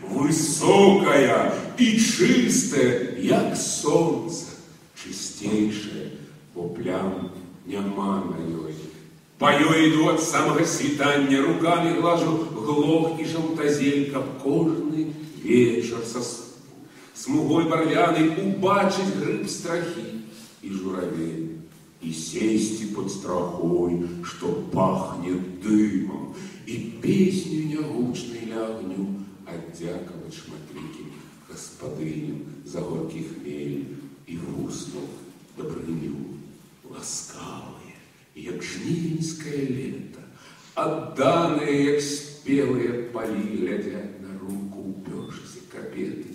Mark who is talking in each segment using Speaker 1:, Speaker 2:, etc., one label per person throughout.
Speaker 1: высокая і чистая, як сонце, чистейшее, бо плям няма на ёй. По ёй иду от самого свитания, руками глажу глох и желтозель, каб кожный вечер со смугой барвяной убачить гриб страхи и журавель, и сесть под страхой, что пахнет дымом, и песню неогучной лягню отдяковать шматликим господыням за горький хмель и вуснул добрыню ласкавые, як жнивеньское лето, отданные, як спелые поли, глядят на руку упёршейся капеты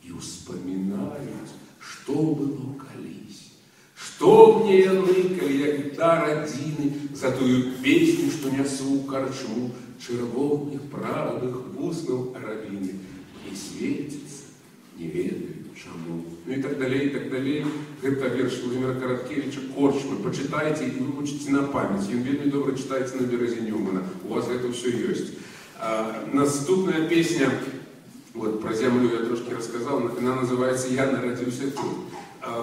Speaker 1: и успоминают, что было колись, что мне ныкали, як дар адзіны, за тую песню, что несу корчму червоных правых вуснул арабины, и светится, не ведаю чему. Ну и так далее, и так далее. Это верш Владимира Короткевича «Корчмы». Почитайте и выучите на память. Ён вельмі добра читается на березе Ньюмана. У вас это все есть. Наступная песня, вот про землю я трошки рассказал, она называется «Я народился тут».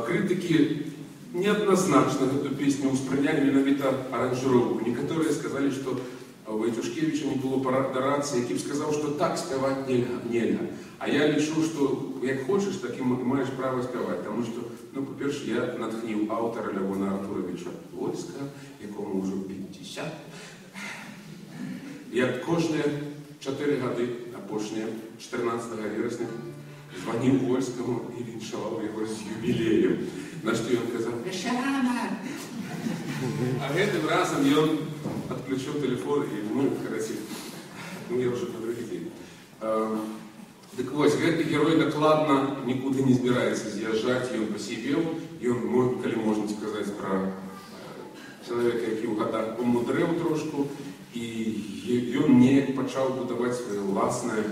Speaker 1: Критики неоднозначно эту песню успрыняли менавіта аранжировку. Некоторые сказали, что у Вайтушкевича не было парадарации, який сказал, что так спевать нельзя. А я лічу, что як хочешь, так и маешь право спевать. Потому что, ну, по-перше, я натхнил автора Левона Артуровича Вольска, якому уже 50. Я кожные 4 годы, апошние, 14 вересня, звонил Вольскому и віншавал его с юбилеем. На что он сказал: «Еще рано!» А гэтым разом он отключил телефон и, ну, короче, ну, я уже по других день. Так вот, гэты герой докладно никуда не збираецца з'язджаць, ён пасівеў, ён, калі можна сказаць, пра чалавека, які ў гадах помудрэў трошку, і ён неяк пачаў будаваць сваё ўласнае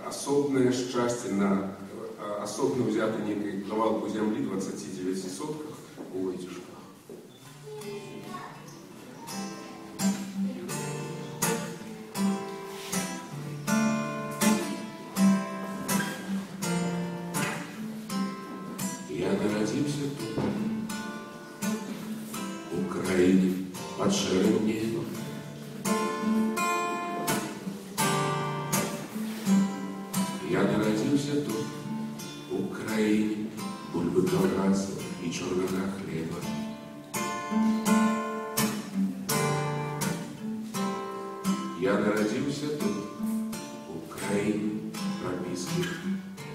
Speaker 1: асобнае шчасце на асобна ўзятай нейкай кавалку зямлі 29 сотках у Вайтушках. Я народился тут, в Украине, под шэрым небом. Я народился тут, в Украине, бульбы колбасы и черного хлеба. Я народился тут, в Украине, прописки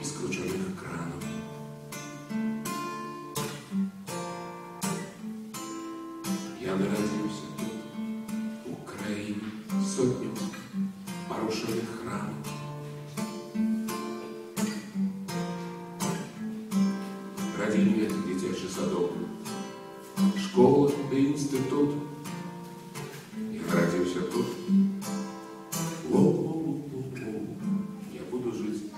Speaker 1: из крученных кранов. Я народился тут, в Украине, сотню порушенных храмов. Родильня, детячий садок, школа и институт. Я родился тут. Я буду жить тут.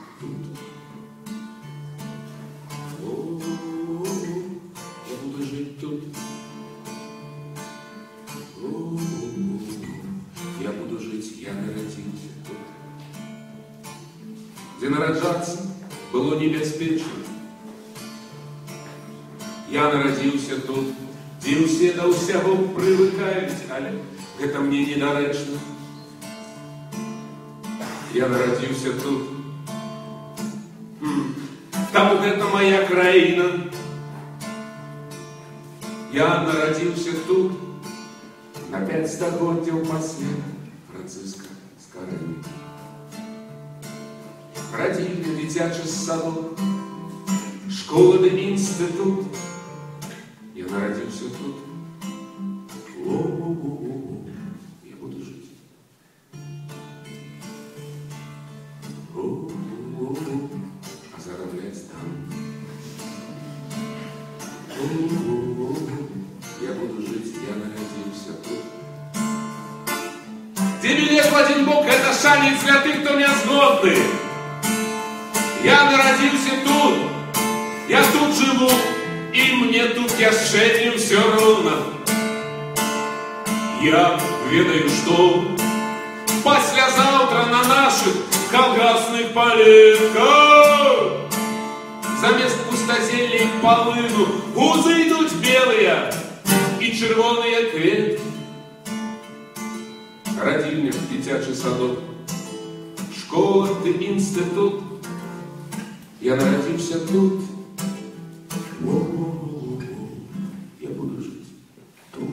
Speaker 1: Я буду жить тут. Я буду жить, я народился тут. Где нараджаться было небяспечна. Я народился тут, где все до ўсяго прывыкаюць, але гэта мне недарэчна. Я народился тут, таму гэта моя краіна. Я народился тут, на 5 стагоддзяў пасля Францыска Скарыны. Радзільня, дзіцячы садок, школа ды інстытут. Я народился тут. Я буду жить. А зараблять там. Я буду жить, я народился тут. Где билет в один бок, это шанец для тех, кто не згодны. Я народился тут. Я тут живу. И мне тут яшчэ не все ровно. Я ведаю, что послезавтра на наших колгасных палетков. Замест пустозелей полыну гузы идут белые и червоные кветки. Родильня, дитячий садок, школа ты институт. Я народился тут. Я буду жить тут.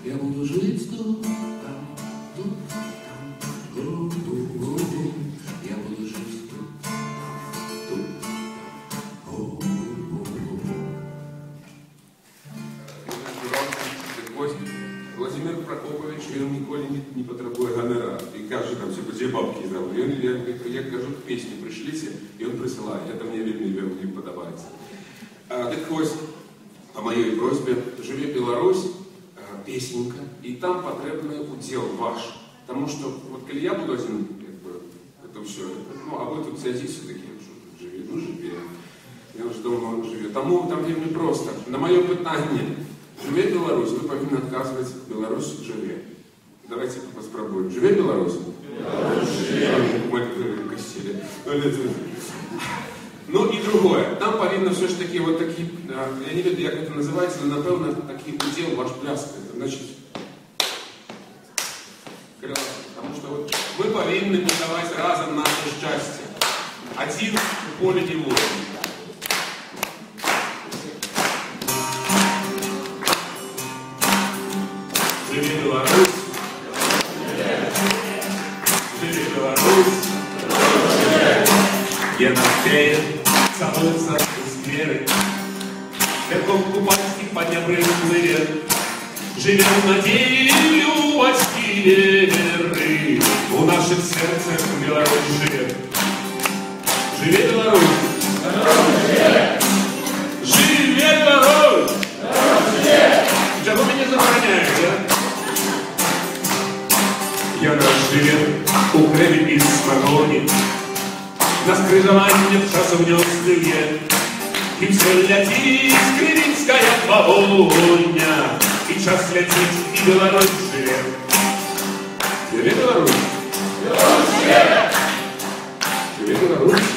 Speaker 1: Я буду жить тут, там, тут, там, я буду жить тут, тут. Владимир Прокопович, он ніколи не потребує гонорар. І каже там, типа, де бабки зробили. Я кажу, пісню пришліться, і він присилає. Это мне вельми подобається. Так ось, по моей просьбе, «Живе Беларусь», песенка, и там потребный удел ваш. Потому что, вот, коли я буду один, это все, ну, а вы тут сядите все-таки, что живе, ну, живе. Я уже давно он живе. Тому там вельми просто. На мое питание, «Живе Беларусь», вы повинны отказывать «Беларусь живе». Давайте попробуем. «Живе Беларусь»? Беларусь живе. Ну і другое. Там повинно все ж таки вот такі, я не веду, як це називається, але напевно такий уділ ваш пляск. Значить, потому что вот мы повинны будовать разом наше счастье. Один в поле не воин. Живи Беларусь! Живи Беларусь! Я навсеян целуются скверы, верхом купальский по днябрым плывет. Живем на деле любовь веры, у наших сердцах Беларусь живет. Живи Беларусь! Живи Беларусь! Сейчас вы меня забороняете, да? Я живет у крови из погони, на скрыжование в час внесные, и все летит кривинская погоня, и час летит, и Беларусь живет. Живи Беларусь! Живи Беларусь!